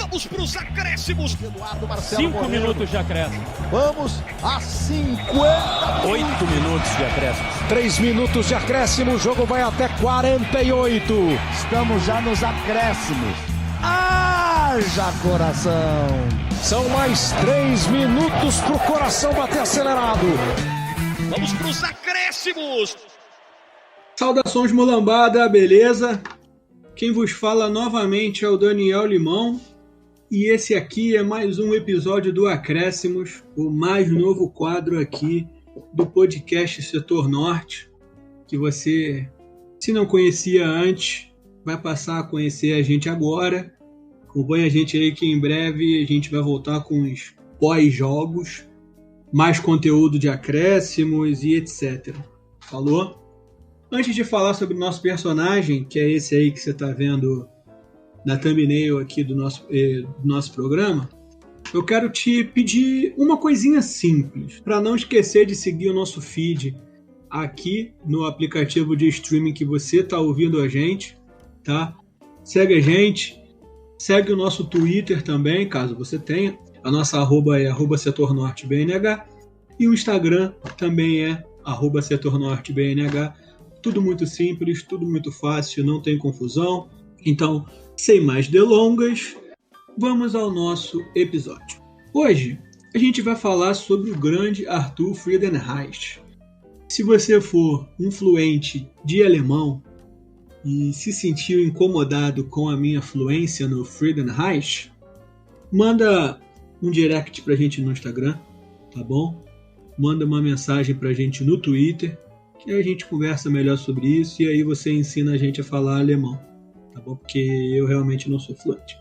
Vamos para os acréscimos. Eduardo Marcelo 5 Moreno. minutos de acréscimo. Vamos a 50. 8 minutos de acréscimo. 3 minutos de acréscimo, o jogo vai até 48. Estamos já nos acréscimos. Haja coração. São mais 3 minutos pro coração bater acelerado. Vamos para os acréscimos. Saudações mulambada, beleza? Quem vos fala novamente é o Daniel Limão. E esse aqui é mais um episódio do Acréscimos, o mais novo quadro aqui do podcast Setor Norte, que você, se não conhecia antes, vai passar a conhecer a gente agora. Acompanhe a gente aí que em breve a gente vai voltar com os pós-jogos, mais conteúdo de acréscimos e etc. Falou? Antes de falar sobre o nosso personagem, que é esse aí que você está vendo na thumbnail aqui do nosso programa, eu quero te pedir uma coisinha simples, para não esquecer de seguir o nosso feed aqui no aplicativo de streaming que você está ouvindo a gente, tá? Segue a gente, segue o nosso Twitter também, caso você tenha. A nossa arroba é @setornortebnh e o Instagram também é @setornortebnh. Tudo muito simples, tudo muito fácil, não tem confusão. Então, sem mais delongas, vamos ao nosso episódio. Hoje, a gente vai falar sobre o grande Arthur Friedenreich. Se você for um fluente de alemão e se sentiu incomodado com a minha fluência no Friedenreich, manda um direct pra gente no Instagram, tá bom? Manda uma mensagem pra gente no Twitter, que a gente conversa melhor sobre isso e aí você ensina a gente a falar alemão, tá bom? Porque eu realmente não sou fluente.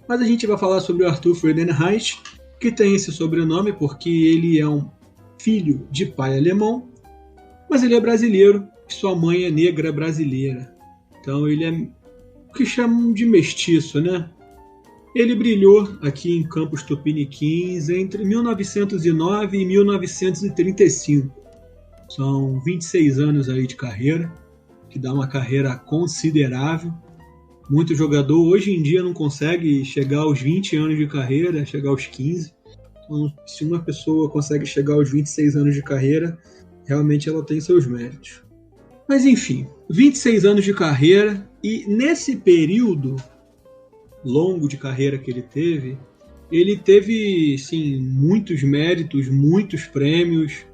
Mas a gente vai falar sobre o Arthur Friedenreich, que tem esse sobrenome porque ele é um filho de pai alemão, mas ele é brasileiro e sua mãe é negra brasileira. Então ele é o que chamam de mestiço, né? Ele brilhou aqui em Campos Tupiniquins entre 1909 e 1935. São 26 anos aí de carreira, que dá uma carreira considerável. Muito jogador hoje em dia não consegue chegar aos 20 anos de carreira, chegar aos 15. Então, se uma pessoa consegue chegar aos 26 anos de carreira, realmente ela tem seus méritos. Mas enfim, 26 anos de carreira, e nesse período longo de carreira que ele teve sim, muitos méritos, muitos prêmios.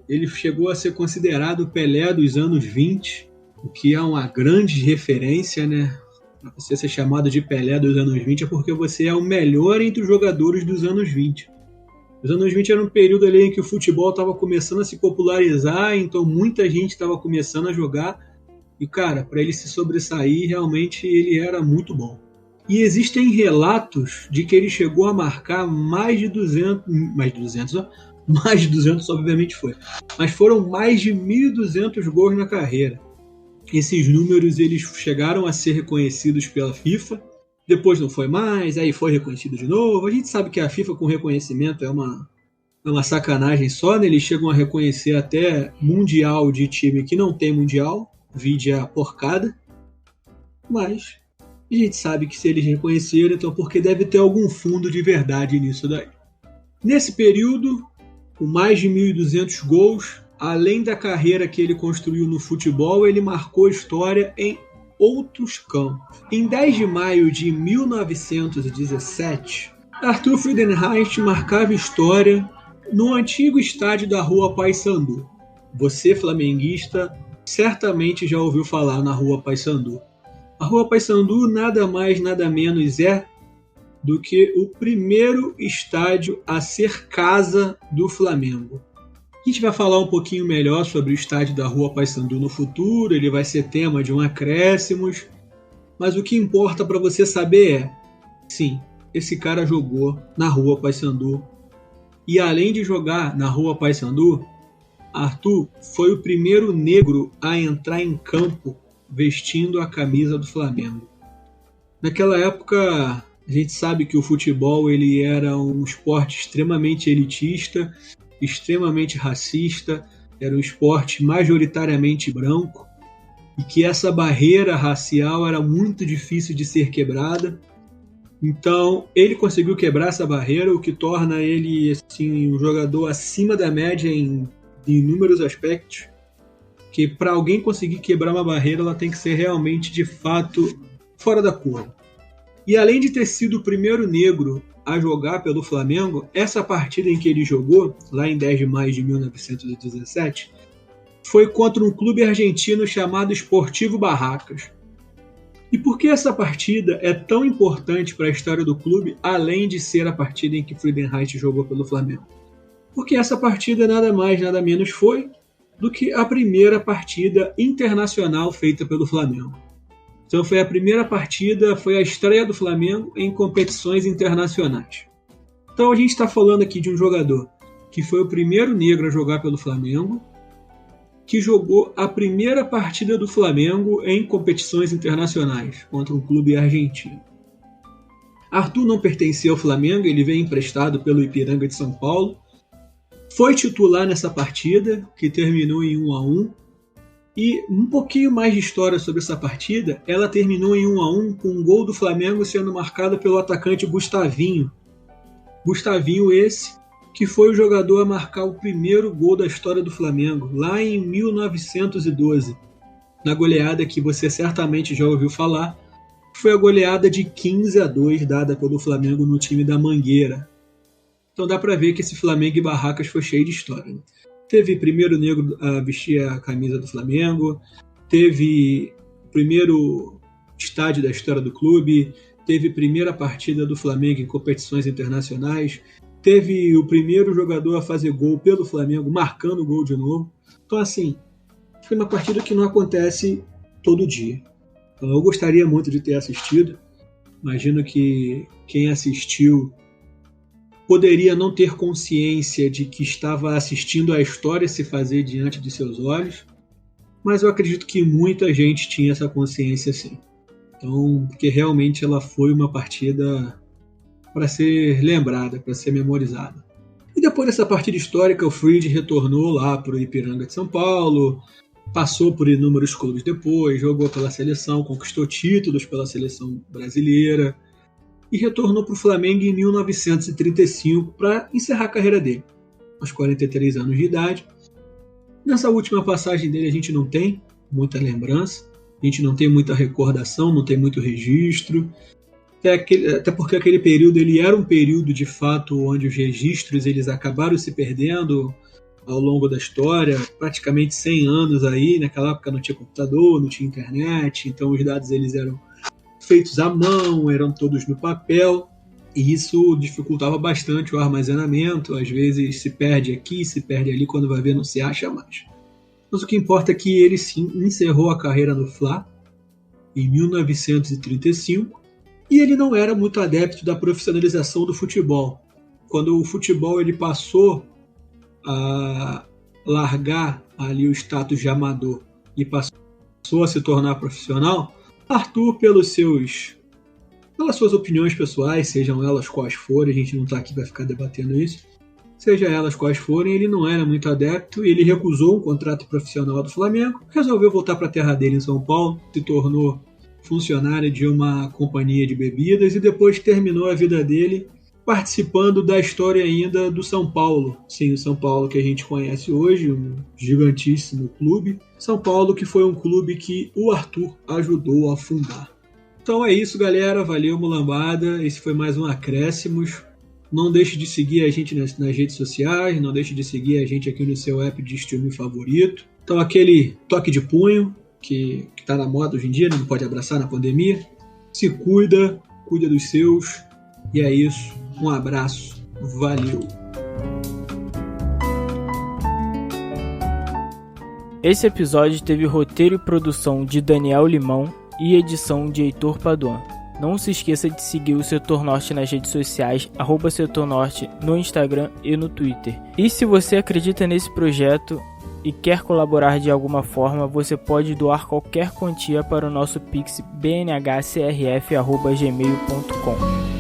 Ele chegou a ser considerado o Pelé dos anos 20, o que é uma grande referência, né? Para você ser chamado de Pelé dos anos 20 é porque você é o melhor entre os jogadores dos anos 20. Os anos 20 era um período ali em que o futebol estava começando a se popularizar, então muita gente estava começando a jogar. E, cara, para ele se sobressair, realmente ele era muito bom. E existem relatos de que ele chegou a marcar mais de 200 obviamente foi, mas foram mais de 1.200 gols na carreira. Esses números eles chegaram a ser reconhecidos pela FIFA, depois não foi mais, aí foi reconhecido de novo. A gente sabe que a FIFA com reconhecimento é uma sacanagem só, né? Eles chegam a reconhecer até mundial de time que não tem mundial, vide a porcada, mas a gente sabe que se eles reconheceram, então porque deve ter algum fundo de verdade nisso daí. Nesse período, com mais de 1.200 gols, além da carreira que ele construiu no futebol, ele marcou história em outros campos. Em 10 de maio de 1917, Arthur Friedenreich marcava história no antigo estádio da Rua Paissandu. Você, flamenguista, certamente já ouviu falar na Rua Paissandu. A Rua Paissandu nada mais, nada menos é do que o primeiro estádio a ser casa do Flamengo. A gente vai falar um pouquinho melhor sobre o estádio da Rua Paissandu no futuro, ele vai ser tema de um acréscimos, mas o que importa para você saber é, sim, esse cara jogou na Rua Paissandu, e além de jogar na Rua Paissandu, Arthur foi o primeiro negro a entrar em campo vestindo a camisa do Flamengo. Naquela época, a gente sabe que o futebol ele era um esporte extremamente elitista, extremamente racista, era um esporte majoritariamente branco e que essa barreira racial era muito difícil de ser quebrada. Então, ele conseguiu quebrar essa barreira, o que torna ele assim, um jogador acima da média em inúmeros aspectos. Que para alguém conseguir quebrar uma barreira, ela tem que ser realmente, de fato, fora da curva. E além de ter sido o primeiro negro a jogar pelo Flamengo, essa partida em que ele jogou, lá em 10 de maio de 1917, foi contra um clube argentino chamado Sportivo Barracas. E por que essa partida é tão importante para a história do clube, além de ser a partida em que Friedenreich jogou pelo Flamengo? Porque essa partida nada mais, nada menos foi do que a primeira partida internacional feita pelo Flamengo. Então foi a primeira partida, foi a estreia do Flamengo em competições internacionais. Então a gente está falando aqui de um jogador que foi o primeiro negro a jogar pelo Flamengo, que jogou a primeira partida do Flamengo em competições internacionais contra um clube argentino. Arthur não pertencia ao Flamengo, ele veio emprestado pelo Ipiranga de São Paulo, foi titular nessa partida, que terminou em 1-1, e um pouquinho mais de história sobre essa partida, ela terminou em 1-1 com um gol do Flamengo sendo marcado pelo atacante Gustavinho. Gustavinho esse que foi o jogador a marcar o primeiro gol da história do Flamengo, lá em 1912, na goleada que você certamente já ouviu falar, foi a goleada de 15-2 dada pelo Flamengo no time da Mangueira. Então dá para ver que esse Flamengo e Barracas foi cheio de história. Né? Teve primeiro negro a vestir a camisa do Flamengo, teve o primeiro estádio da história do clube, teve primeira partida do Flamengo em competições internacionais, teve o primeiro jogador a fazer gol pelo Flamengo, marcando gol de novo. Então, assim, foi uma partida que não acontece todo dia. Então, eu gostaria muito de ter assistido. Imagino que quem assistiu poderia não ter consciência de que estava assistindo a história se fazer diante de seus olhos, mas eu acredito que muita gente tinha essa consciência sim. Então, porque realmente ela foi uma partida para ser lembrada, para ser memorizada. E depois dessa partida histórica, o Fried retornou lá para o Ipiranga de São Paulo, passou por inúmeros clubes depois, jogou pela seleção, conquistou títulos pela seleção brasileira e retornou para o Flamengo em 1935 para encerrar a carreira dele, aos 43 anos de idade. Nessa última passagem dele a gente não tem muita lembrança, a gente não tem muita recordação, não tem muito registro, até porque aquele período ele era um período de fato onde os registros eles acabaram se perdendo ao longo da história, praticamente 100 anos aí, naquela época não tinha computador, não tinha internet, então os dados eles eram feitos à mão, eram todos no papel, e isso dificultava bastante o armazenamento, às vezes se perde aqui, se perde ali, quando vai ver não se acha mais. Mas o que importa é que ele sim encerrou a carreira no Fla em 1935, e ele não era muito adepto da profissionalização do futebol. Quando o futebol ele passou a largar ali o status de amador e passou a se tornar profissional, Arthur, pelas suas opiniões pessoais, sejam elas quais forem, a gente não está aqui para ficar debatendo isso, seja elas quais forem, ele não era muito adepto, ele recusou um contrato profissional do Flamengo, resolveu voltar para a terra dele em São Paulo, se tornou funcionário de uma companhia de bebidas e depois terminou a vida dele participando da história ainda do São Paulo. Sim, o São Paulo que a gente conhece hoje, um gigantíssimo clube. São Paulo que foi um clube que o Arthur ajudou a fundar. Então é isso, galera. Valeu, mulambada. Esse foi mais um Acréscimos. Não deixe de seguir a gente nas redes sociais, não deixe de seguir a gente aqui no seu app de streaming favorito. Então aquele toque de punho que está na moda hoje em dia, não pode abraçar na pandemia. Se cuida dos seus. E é isso. Um abraço. Valeu. Esse episódio teve roteiro e produção de Daniel Limão e edição de Heitor Paduan. Não se esqueça de seguir o Setor Norte nas redes sociais, @Setor Norte no Instagram e no Twitter. E se você acredita nesse projeto e quer colaborar de alguma forma, você pode doar qualquer quantia para o nosso Pix bnhcrf@gmail.com.